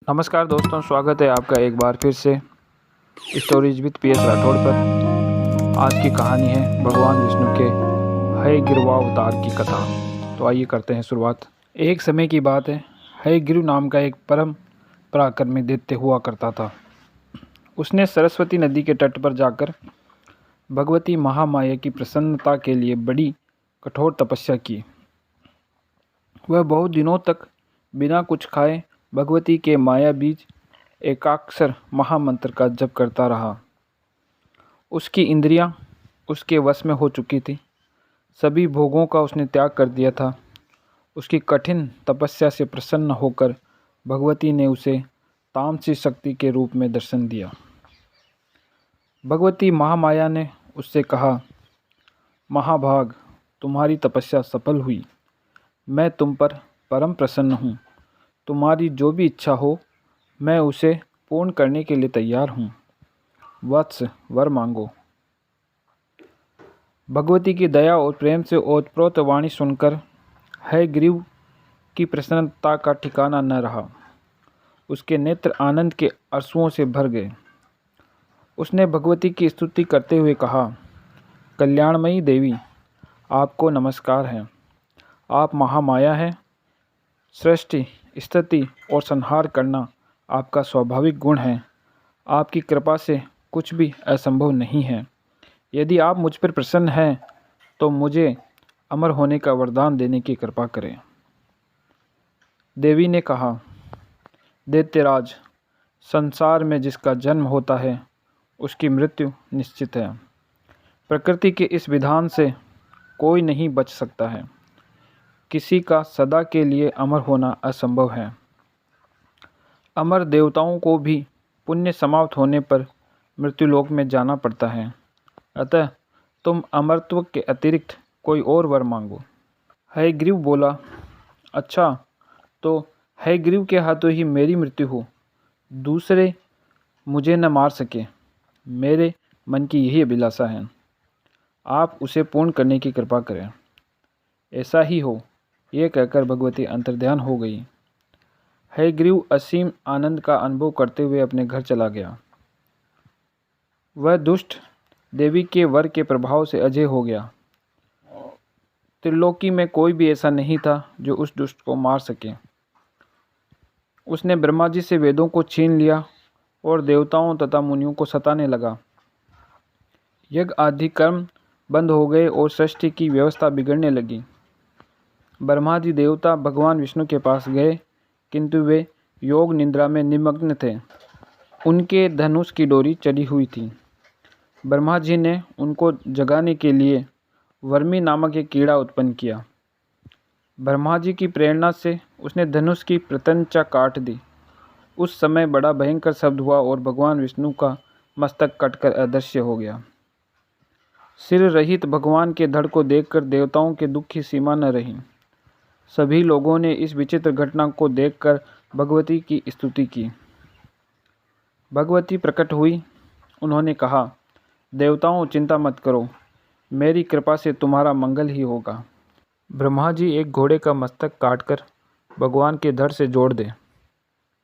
नमस्कार दोस्तों, स्वागत है आपका एक बार फिर से stories with P S Rathore पर। आज की कहानी है भगवान विष्णु के हयग्रीव अवतार की कथा। तो आइए करते हैं शुरुआत। एक समय की बात है, हयग्रीव नाम का एक परम पराक्रमी दैत्य हुआ करता था। उसने सरस्वती नदी के तट पर जाकर भगवती महामाया की प्रसन्नता के लिए बड़ी कठोर तपस्या की। वह बहुत दिनों तक बिना कुछ खाए भगवती के माया बीज एकाक्षर महामंत्र का जप करता रहा। उसकी इंद्रियां उसके वश में हो चुकी थी। सभी भोगों का उसने त्याग कर दिया था। उसकी कठिन तपस्या से प्रसन्न होकर भगवती ने उसे तामसी शक्ति के रूप में दर्शन दिया। भगवती महामाया ने उससे कहा, महाभाग, तुम्हारी तपस्या सफल हुई। मैं तुम पर परम प्रसन्न हूँ। तुम्हारी जो भी इच्छा हो मैं उसे पूर्ण करने के लिए तैयार हूँ। वत्स, वर मांगो। भगवती की दया और प्रेम से ओतप्रोत वाणी सुनकर हयग्रीव की प्रसन्नता का ठिकाना न रहा। उसके नेत्र आनंद के आंसुओं से भर गए। उसने भगवती की स्तुति करते हुए कहा, कल्याणमयी देवी, आपको नमस्कार है। आप महामाया हैं। सृष्टि, स्थिति और संहार करना आपका स्वाभाविक गुण है। आपकी कृपा से कुछ भी असंभव नहीं है। यदि आप मुझ पर प्रसन्न हैं तो मुझे अमर होने का वरदान देने की कृपा करें। देवी ने कहा, दैत्यराज, संसार में जिसका जन्म होता है उसकी मृत्यु निश्चित है। प्रकृति के इस विधान से कोई नहीं बच सकता है। किसी का सदा के लिए अमर होना असंभव है। अमर देवताओं को भी पुण्य समाप्त होने पर मृत्युलोक में जाना पड़ता है। अतः तुम अमरत्व के अतिरिक्त कोई और वर मांगो। हयग्रीव बोला, अच्छा, तो हयग्रीव के हाथों ही मेरी मृत्यु हो, दूसरे मुझे न मार सके। मेरे मन की यही अभिलाषा है। आप उसे पूर्ण करने की कृपा करें। ऐसा ही हो, ये कहकर भगवती अंतर्ध्यान हो गई। हयग्रीव असीम आनंद का अनुभव करते हुए अपने घर चला गया। वह दुष्ट देवी के वर के प्रभाव से अजय हो गया। त्रिलोकी में कोई भी ऐसा नहीं था जो उस दुष्ट को मार सके। उसने ब्रह्मा जी से वेदों को छीन लिया और देवताओं तथा मुनियों को सताने लगा। यज्ञ आदि कर्म बंद हो गए और सृष्टि की व्यवस्था बिगड़ने लगी। ब्रह्मादि देवता भगवान विष्णु के पास गए, किंतु वे योग निद्रा में निमग्न थे। उनके धनुष की डोरी चढ़ी हुई थी। ब्रह्मा जी ने उनको जगाने के लिए वर्मी नामक एक कीड़ा उत्पन्न किया। ब्रह्मा जी की प्रेरणा से उसने धनुष की प्रत्यंचा काट दी। उस समय बड़ा भयंकर शब्द हुआ और भगवान विष्णु का मस्तक कटकर अदृश्य हो गया। सिर रहित भगवान के धड़ को देखकर देवताओं के दुख की सीमा न रही। सभी लोगों ने इस विचित्र घटना को देखकर भगवती की स्तुति की। भगवती प्रकट हुई। उन्होंने कहा, देवताओं, चिंता मत करो, मेरी कृपा से तुम्हारा मंगल ही होगा। ब्रह्मा जी एक घोड़े का मस्तक काटकर भगवान के धड़ से जोड़ दें।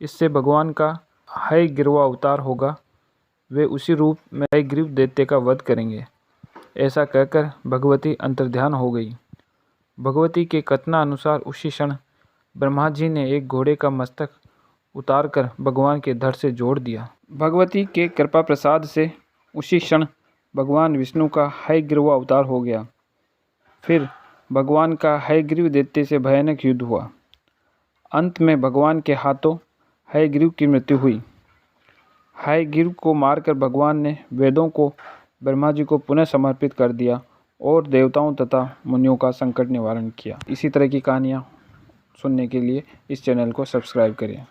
इससे भगवान का हयग्रीव अवतार होगा। वे उसी रूप में हयग्रीव दैत्य का वध करेंगे। ऐसा कहकर भगवती अंतर्ध्यान हो गई। भगवती के कथनानुसार उसी क्षण ब्रह्मा जी ने एक घोड़े का मस्तक उतारकर भगवान के धड़ से जोड़ दिया। भगवती के कृपा प्रसाद से उसी क्षण भगवान विष्णु का हयग्रीव अवतार हो गया। फिर भगवान का हयग्रीव दैत्य से भयानक युद्ध हुआ। अंत में भगवान के हाथों हयग्रीव की मृत्यु हुई। हयग्रीव को मारकर भगवान ने वेदों को ब्रह्मा जी को पुनः समर्पित कर दिया और देवताओं तथा मुनियों का संकट निवारण किया। इसी तरह की कहानियाँ सुनने के लिए इस चैनल को सब्सक्राइब करें।